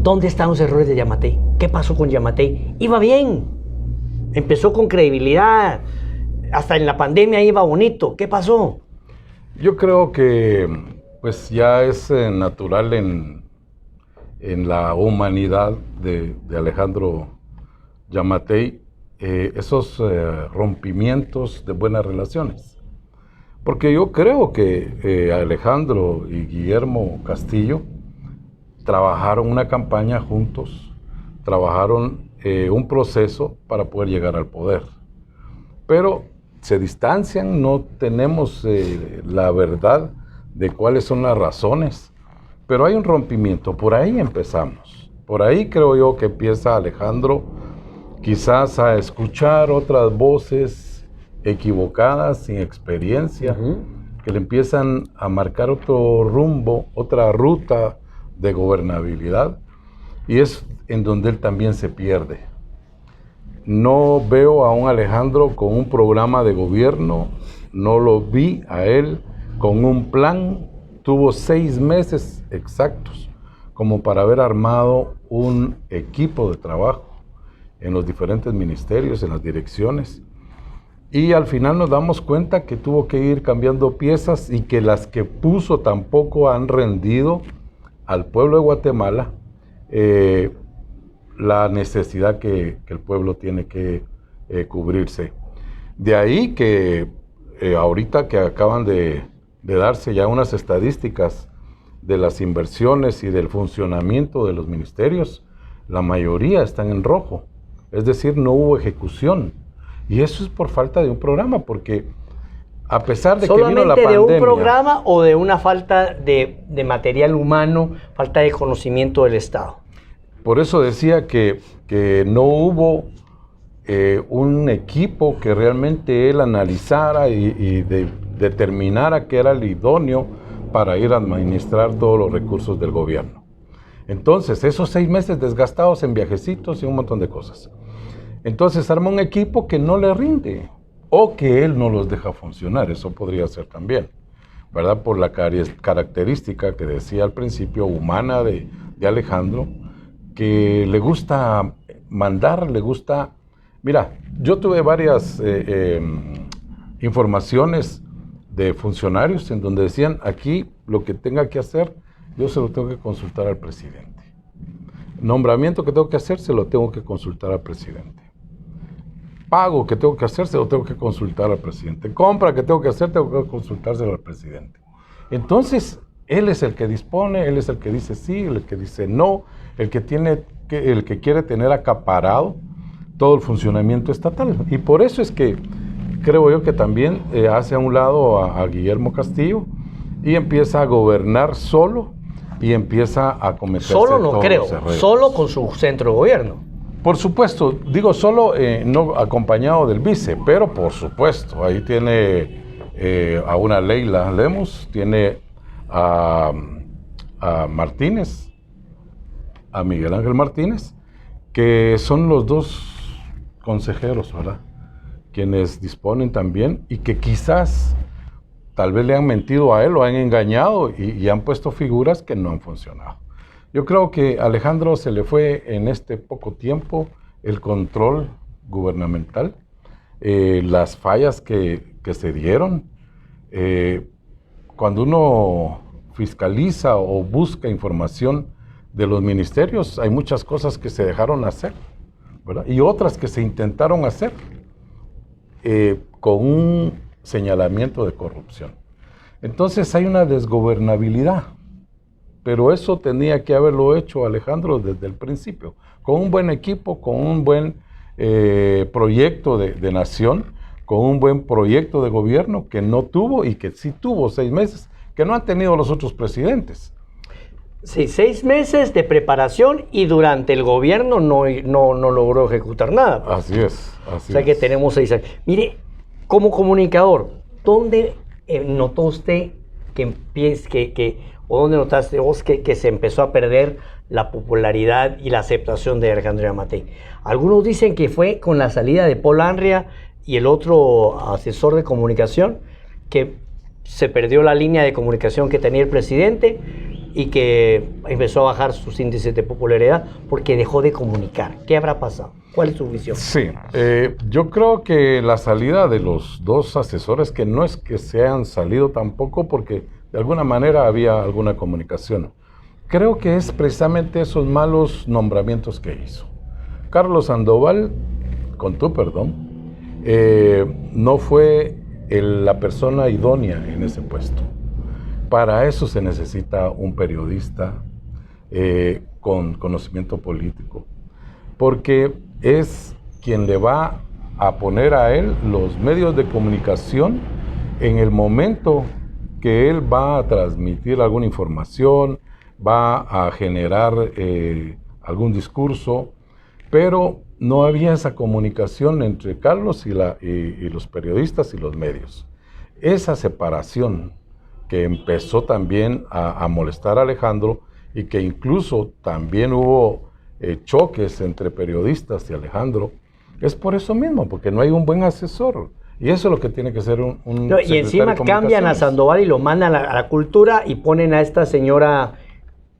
¿Dónde están los errores de Yamatei? ¿Qué pasó con Yamatei? Iba bien, empezó con credibilidad, hasta en la pandemia iba bonito. ¿Qué pasó? Yo creo que pues ya es natural en la humanidad de Alejandro Yamatei esos rompimientos de buenas relaciones. Porque yo creo que Alejandro y Guillermo Castillo trabajaron una campaña juntos, trabajaron un proceso para poder llegar al poder. Pero se distancian, no tenemos la verdad de cuáles son las razones, pero hay un rompimiento, por ahí empezamos. Por ahí creo yo que empieza Alejandro quizás a escuchar otras voces equivocadas, sin experiencia, que le empiezan a marcar otro rumbo, otra ruta de gobernabilidad, y es en donde él también se pierde. No veo a un Alejandro con un programa de gobierno, no lo vi a él con un plan. Tuvo 6 meses exactos como para haber armado un equipo de trabajo en los diferentes ministerios, en las direcciones. Y al final nos damos cuenta que tuvo que ir cambiando piezas y que las que puso tampoco han rendido al pueblo de Guatemala la necesidad que el pueblo tiene que cubrirse. De ahí que ahorita que acaban de darse ya unas estadísticas de las inversiones y del funcionamiento de los ministerios, la mayoría están en rojo, es decir, no hubo ejecución. Y eso es por falta de un programa, porque a pesar de que vino la pandemia... ¿Solamente de un programa o de una falta de material humano, falta de conocimiento del Estado? Por eso decía que no hubo un equipo que realmente él analizara y determinara que era el idóneo para ir a administrar todos los recursos del gobierno. Entonces, esos 6 meses desgastados en viajecitos y un montón de cosas. Entonces, arma un equipo que no le rinde o que él no los deja funcionar. Eso podría ser también, ¿verdad? Por la característica que decía al principio humana de Alejandro, que le gusta mandar, le gusta... Mira, yo tuve varias informaciones de funcionarios en donde decían, aquí lo que tenga que hacer, yo se lo tengo que consultar al presidente. Nombramiento que tengo que hacer, se lo tengo que consultar al presidente. Pago que tengo que hacer, se lo tengo que consultar al presidente. Compra que tengo que hacer, tengo que consultárselo al presidente. Entonces, él es el que dispone, él es el que dice sí, el que dice no, el que quiere tener acaparado todo el funcionamiento estatal. Y por eso es que creo yo que también hace a un lado a Guillermo Castillo y empieza a gobernar solo y empieza a cometer solo no creo, solo con su centro de gobierno. Por supuesto, digo solo, no acompañado del vice, pero por supuesto, ahí tiene a una Leila Lemus, tiene a Martínez, a Miguel Ángel Martínez, que son los dos consejeros, ¿verdad? Quienes disponen también y que quizás tal vez le han mentido a él, lo han engañado y han puesto figuras que no han funcionado. Yo creo que a Alejandro se le fue en este poco tiempo el control gubernamental, las fallas que se dieron. Cuando uno fiscaliza o busca información de los ministerios, hay muchas cosas que se dejaron hacer, ¿verdad? Y otras que se intentaron hacer con un señalamiento de corrupción. Entonces hay una desgobernabilidad, pero eso tenía que haberlo hecho Alejandro desde el principio, con un buen equipo, con un buen proyecto de nación, con un buen proyecto de gobierno que no tuvo y que sí tuvo 6 meses, que no han tenido los otros presidentes. Sí, 6 meses de preparación y durante el gobierno no logró ejecutar nada. Pues. Así es, así O sea que tenemos 6 años. Mire, como comunicador, ¿dónde notó usted o dónde notaste vos que se empezó a perder la popularidad y la aceptación de Alejandro Yamatei? Algunos dicen que fue con la salida de Paul Anria y el otro asesor de comunicación, que se perdió la línea de comunicación que tenía el presidente y que empezó a bajar sus índices de popularidad porque dejó de comunicar. ¿Qué habrá pasado? ¿Cuál es tu visión? Sí, yo creo que la salida de los dos asesores, que no es que se hayan salido tampoco porque de alguna manera había alguna comunicación, creo que es precisamente esos malos nombramientos que hizo. Carlos Sandoval, con tu perdón, no fue la persona idónea en ese puesto. Para eso se necesita un periodista con conocimiento político, porque es quien le va a poner a él los medios de comunicación en el momento que él va a transmitir alguna información, va a generar algún discurso, pero no había esa comunicación entre Carlos y los periodistas y los medios. Esa separación que empezó también a molestar a Alejandro y que incluso también hubo choques entre periodistas y Alejandro, es por eso mismo, porque no hay un buen asesor. Y eso es lo que tiene que ser un no, y encima cambian a Sandoval y lo mandan a la cultura y ponen a esta señora...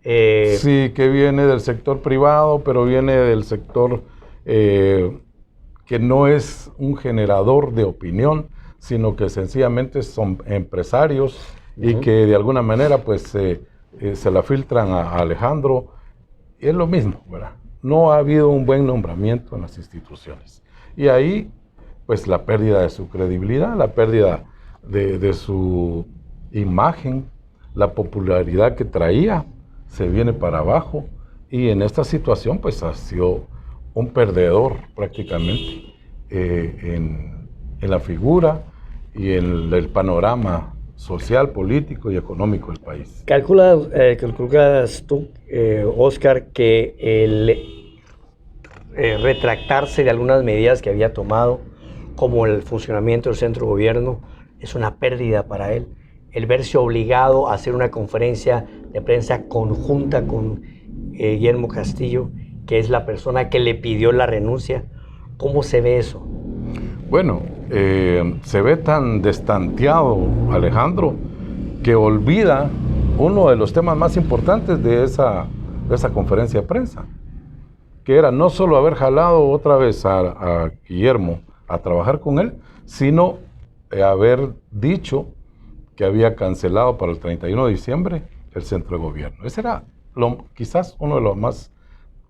Sí, que viene del sector privado, pero viene del sector que no es un generador de opinión, sino que sencillamente son empresarios y que de alguna manera pues se la filtran a Alejandro. Es lo mismo, ¿verdad? No ha habido un buen nombramiento en las instituciones. Y ahí, pues la pérdida de su credibilidad, la pérdida de su imagen, la popularidad que traía, se viene para abajo. Y en esta situación, pues ha sido un perdedor prácticamente en la figura y en el panorama social, político y económico del país. ¿Calculas tú, Oscar, que el retractarse de algunas medidas que había tomado, como el funcionamiento del centro gobierno, es una pérdida para él? El verse obligado a hacer una conferencia de prensa conjunta con Guillermo Castillo, que es la persona que le pidió la renuncia, ¿cómo se ve eso? Bueno, se ve tan destanteado Alejandro que olvida uno de los temas más importantes de esa conferencia de prensa, que era no solo haber jalado otra vez a Guillermo a trabajar con él, sino haber dicho que había cancelado para el 31 de diciembre el centro de gobierno. Ese era quizás uno de los más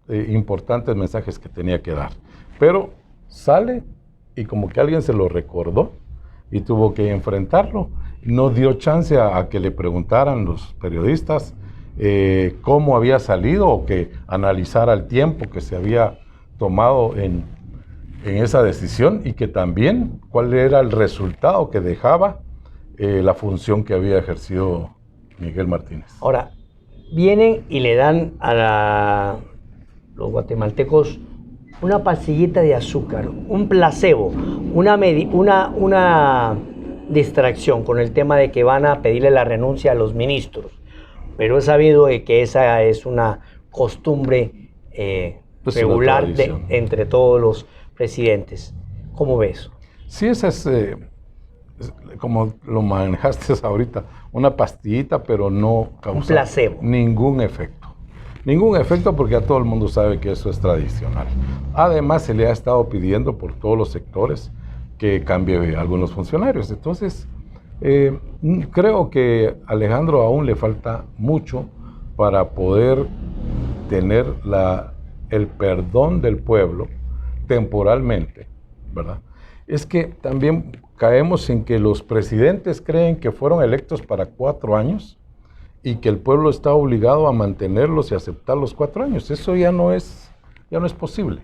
importantes mensajes que tenía que dar. Pero sale y como que alguien se lo recordó y tuvo que enfrentarlo. No dio chance a que le preguntaran los periodistas cómo había salido o que analizara el tiempo que se había tomado en esa decisión y que también cuál era el resultado que dejaba la función que había ejercido Miguel Martínez. Ahora, vienen y le dan a los guatemaltecos una pastillita de azúcar, un placebo, una distracción con el tema de que van a pedirle la renuncia a los ministros. Pero he sabido que esa es una costumbre regular entre todos los presidentes. ¿Cómo ves? Sí, esa es, como lo manejaste ahorita, una pastillita, pero no causa ningún efecto. Ningún efecto porque a todo el mundo sabe que eso es tradicional. Además, se le ha estado pidiendo por todos los sectores que cambie algunos funcionarios. Entonces, creo que a Alejandro aún le falta mucho para poder tener el perdón del pueblo temporalmente, ¿verdad? Es que también caemos en que los presidentes creen que fueron electos para 4 años y que el pueblo está obligado a mantenerlos y aceptar los 4 años. Eso ya no es posible.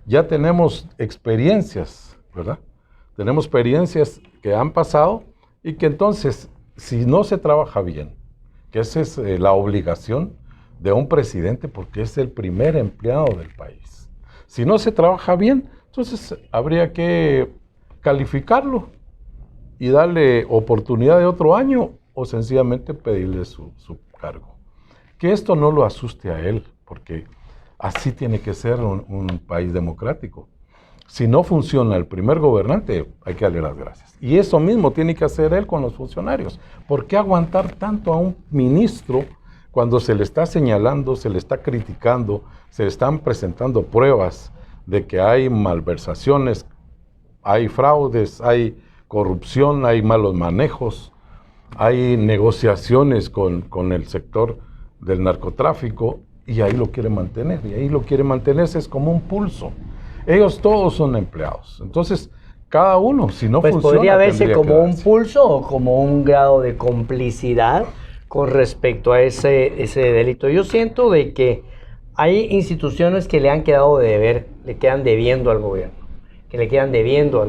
Ya tenemos experiencias, ¿verdad? Tenemos experiencias que han pasado y que entonces, si no se trabaja bien, que esa es la obligación de un presidente porque es el primer empleado del país. Si no se trabaja bien, entonces habría que calificarlo y darle oportunidad de otro año o sencillamente pedirle su cargo. Que esto no lo asuste a él, porque así tiene que ser un país democrático. Si no funciona el primer gobernante, hay que darle las gracias. Y eso mismo tiene que hacer él con los funcionarios. ¿Por qué aguantar tanto a un ministro cuando se le está señalando, se le está criticando, se le están presentando pruebas de que hay malversaciones, hay fraudes, hay corrupción, hay malos manejos, hay negociaciones con el sector del narcotráfico, y ahí lo quiere mantener, y ahí lo quiere mantenerse, es como un pulso. Ellos todos son empleados, entonces cada uno, si no pues funciona, podría verse como un quedarse. pulso o como un grado de complicidad con respecto a ese delito. Yo siento de que hay instituciones que le han quedado de deber, le quedan debiendo al gobierno, que le quedan debiendo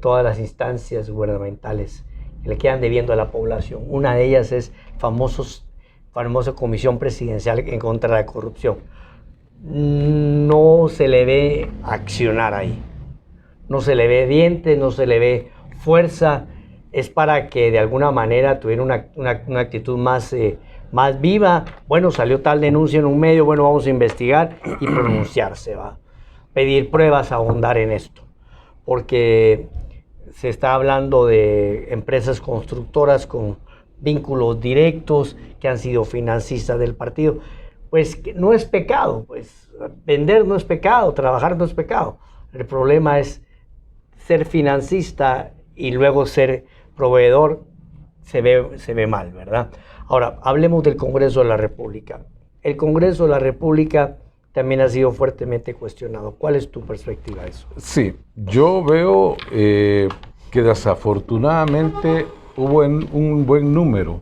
todas las instancias gubernamentales, que le quedan debiendo a la población. Una de ellas es famosa Comisión Presidencial en contra de la corrupción. No se le ve accionar ahí, no se le ve dientes, no se le ve fuerza. Es para que de alguna manera tuviera una actitud más viva. Bueno, salió tal denuncia en un medio, bueno, vamos a investigar y pronunciarse, va. Pedir pruebas, ahondar en esto. Porque se está hablando de empresas constructoras con vínculos directos que han sido financistas del partido. Pues que no es pecado, pues vender no es pecado, trabajar no es pecado. El problema es ser financista y luego ser proveedor, se ve mal, ¿verdad? Ahora, hablemos del Congreso de la República. El Congreso de la República también ha sido fuertemente cuestionado. ¿Cuál es tu perspectiva de eso? Sí, yo veo que desafortunadamente hubo un buen número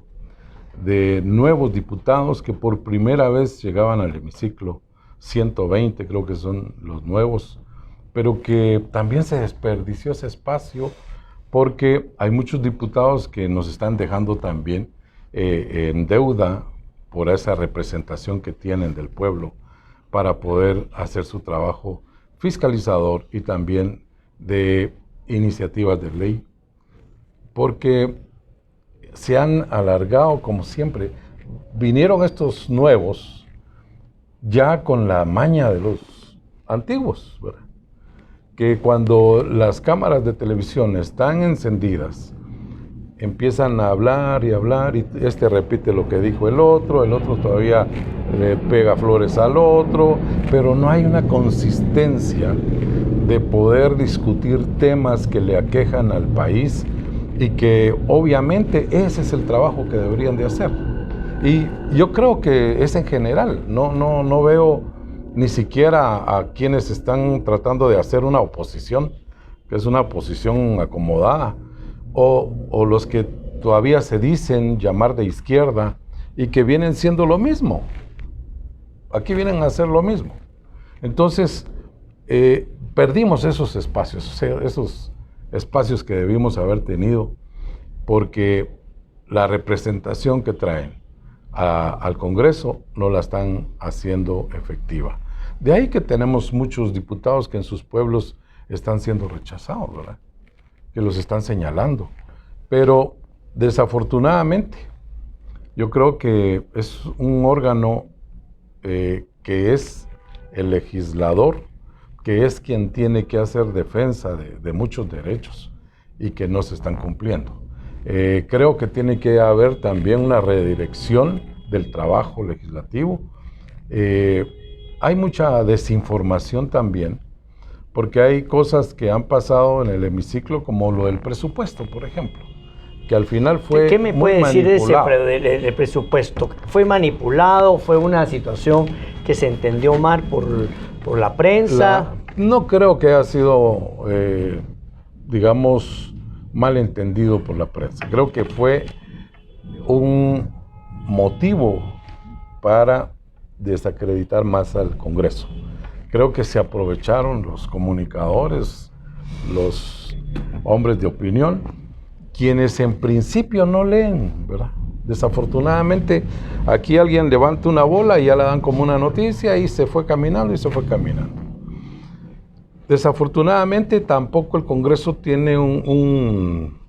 de nuevos diputados que por primera vez llegaban al hemiciclo, 120 creo que son los nuevos, pero que también se desperdició ese espacio porque hay muchos diputados que nos están dejando también en deuda por esa representación que tienen del pueblo para poder hacer su trabajo fiscalizador y también de iniciativas de ley, porque se han alargado como siempre. Vinieron estos nuevos ya con la maña de los antiguos, ¿verdad? Que cuando las cámaras de televisión están encendidas, empiezan a hablar y este repite lo que dijo el otro todavía le pega flores al otro, pero no hay una consistencia de poder discutir temas que le aquejan al país y que obviamente ese es el trabajo que deberían de hacer. Y yo creo que es en general, no veo ni siquiera a quienes están tratando de hacer una oposición, que es una oposición acomodada, o los que todavía se dicen llamar de izquierda y que vienen siendo lo mismo. Aquí vienen a hacer lo mismo. Entonces, perdimos esos espacios que debimos haber tenido, porque la representación que traen al Congreso no la están haciendo efectiva. De ahí que tenemos muchos diputados que en sus pueblos están siendo rechazados, ¿verdad? Que los están señalando. Pero desafortunadamente, yo creo que es un órgano que es el legislador, que es quien tiene que hacer defensa de muchos derechos y que no se están cumpliendo. Creo que tiene que haber también una redirección del trabajo legislativo. Hay mucha desinformación también, porque hay cosas que han pasado en el hemiciclo, como lo del presupuesto, por ejemplo, que al final fue ¿Qué me puede decir del presupuesto? ¿Fue manipulado? ¿Fue una situación que se entendió mal por la prensa? No creo que haya sido, digamos, malentendido por la prensa. Creo que fue un motivo para desacreditar más al Congreso. Creo que se aprovecharon los comunicadores, los hombres de opinión, quienes en principio no leen, ¿verdad? Desafortunadamente, aquí alguien levanta una bola y ya la dan como una noticia y se fue caminando y se fue caminando. Desafortunadamente, tampoco el Congreso tiene un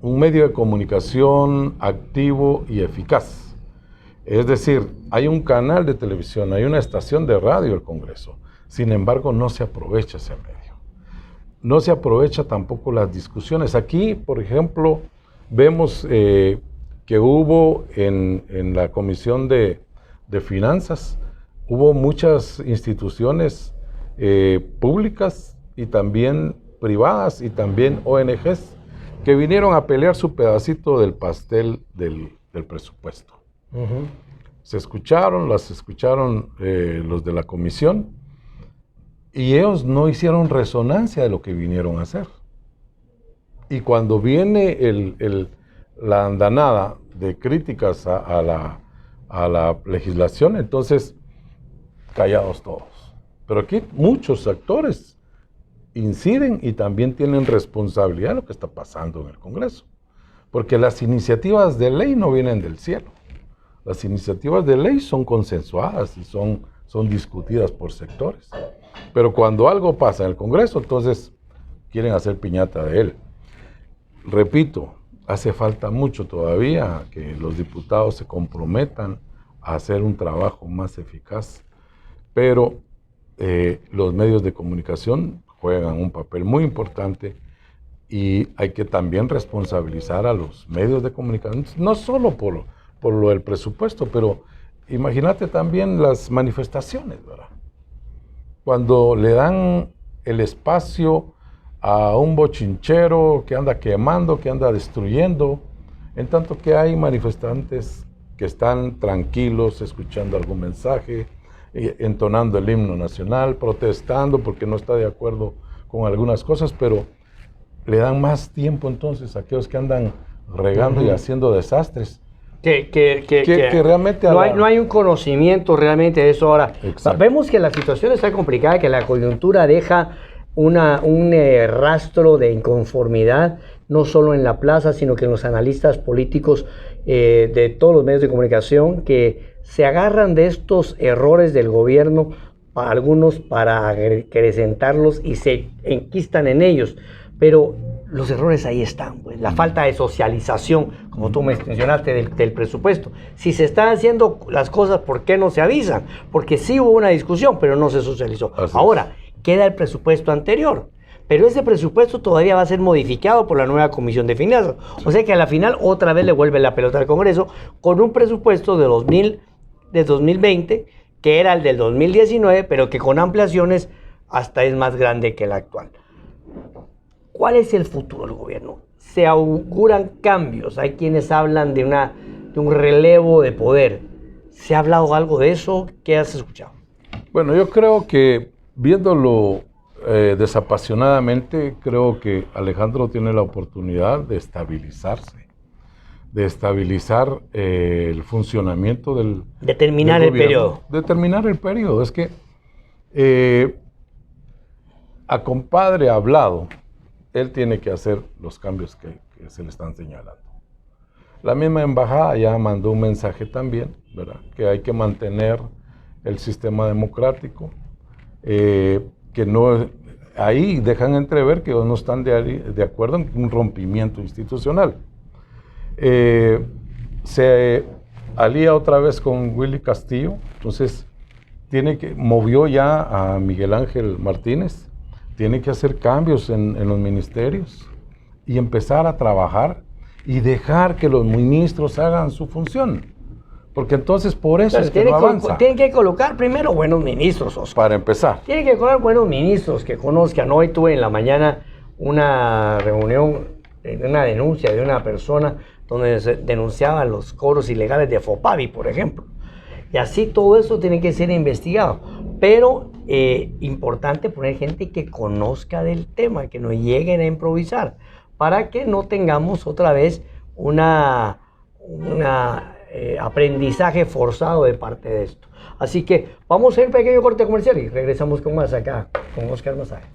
medio de comunicación activo y eficaz. Es decir, hay un canal de televisión, hay una estación de radio, el Congreso. Sin embargo, no se aprovecha ese medio. No se aprovecha tampoco las discusiones. Aquí, por ejemplo, vemos que hubo en la Comisión de Finanzas, hubo muchas instituciones públicas y también privadas y también ONGs que vinieron a pelear su pedacito del pastel del presupuesto. Uh-huh. Las escucharon los de la comisión y ellos no hicieron resonancia de lo que vinieron a hacer. Y cuando viene la andanada de críticas a la legislación, entonces callados todos. Pero aquí muchos actores inciden y también tienen responsabilidad de lo que está pasando en el Congreso. Porque las iniciativas de ley no vienen del cielo. Las iniciativas de ley son consensuadas y son discutidas por sectores. Pero cuando algo pasa en el Congreso, entonces quieren hacer piñata de él. Repito, hace falta mucho todavía que los diputados se comprometan a hacer un trabajo más eficaz, pero los medios de comunicación juegan un papel muy importante y hay que también responsabilizar a los medios de comunicación, no solo por lo del presupuesto, pero imagínate también las manifestaciones, ¿verdad? Cuando le dan el espacio a un bochinchero que anda quemando, que anda destruyendo, en tanto que hay manifestantes que están tranquilos, escuchando algún mensaje, entonando el himno nacional, protestando porque no está de acuerdo con algunas cosas, pero le dan más tiempo entonces a aquellos que andan regando y haciendo desastres. Que realmente no hay un conocimiento realmente de eso. Ahora, vemos que la situación está complicada, que la coyuntura deja un rastro de inconformidad, no solo en la plaza, sino que en los analistas políticos de todos los medios de comunicación, que se agarran de estos errores del gobierno, algunos para acrecentarlos y se enquistan en ellos. Pero los errores ahí están, pues. La falta de socialización, como tú mencionaste, del presupuesto. Si se están haciendo las cosas, ¿por qué no se avisan? Porque sí hubo una discusión, pero no se socializó. Ahora, queda el presupuesto anterior, pero ese presupuesto todavía va a ser modificado por la nueva Comisión de Finanzas. O sea que a la final otra vez le vuelve la pelota al Congreso con un presupuesto de 2020, que era el del 2019, pero que con ampliaciones hasta es más grande que el actual. ¿Cuál es el futuro del gobierno? Se auguran cambios. Hay quienes hablan de un relevo de poder. ¿Se ha hablado algo de eso? ¿Qué has escuchado? Bueno, yo creo que viéndolo desapasionadamente, creo que Alejandro tiene la oportunidad de estabilizarse, de estabilizar el funcionamiento del terminar el periodo. De terminar el periodo. Es que a compadre hablado, él tiene que hacer los cambios que se le están señalando. La misma embajada ya mandó un mensaje también, ¿verdad? Que hay que mantener el sistema democrático, que no, ahí dejan entrever que no están de acuerdo en un rompimiento institucional. Se alía otra vez con Willy Castillo, entonces movió ya a Miguel Ángel Martínez, tiene que hacer cambios en los ministerios y empezar a trabajar y dejar que los ministros hagan su función. Porque entonces por eso es que no avanza. Tienen que colocar primero buenos ministros, Oscar. Para empezar. Tienen que colocar buenos ministros que conozcan. Hoy tuve en la mañana una reunión, una denuncia de una persona donde se denunciaban los cobros ilegales de FOPAVI, por ejemplo. Y así todo eso tiene que ser investigado. Pero importante poner gente que conozca del tema, que no lleguen a improvisar, para que no tengamos otra vez una aprendizaje forzado de parte de esto. Así que vamos a hacer un pequeño corte comercial y regresamos con más acá, con Oscar Masaje.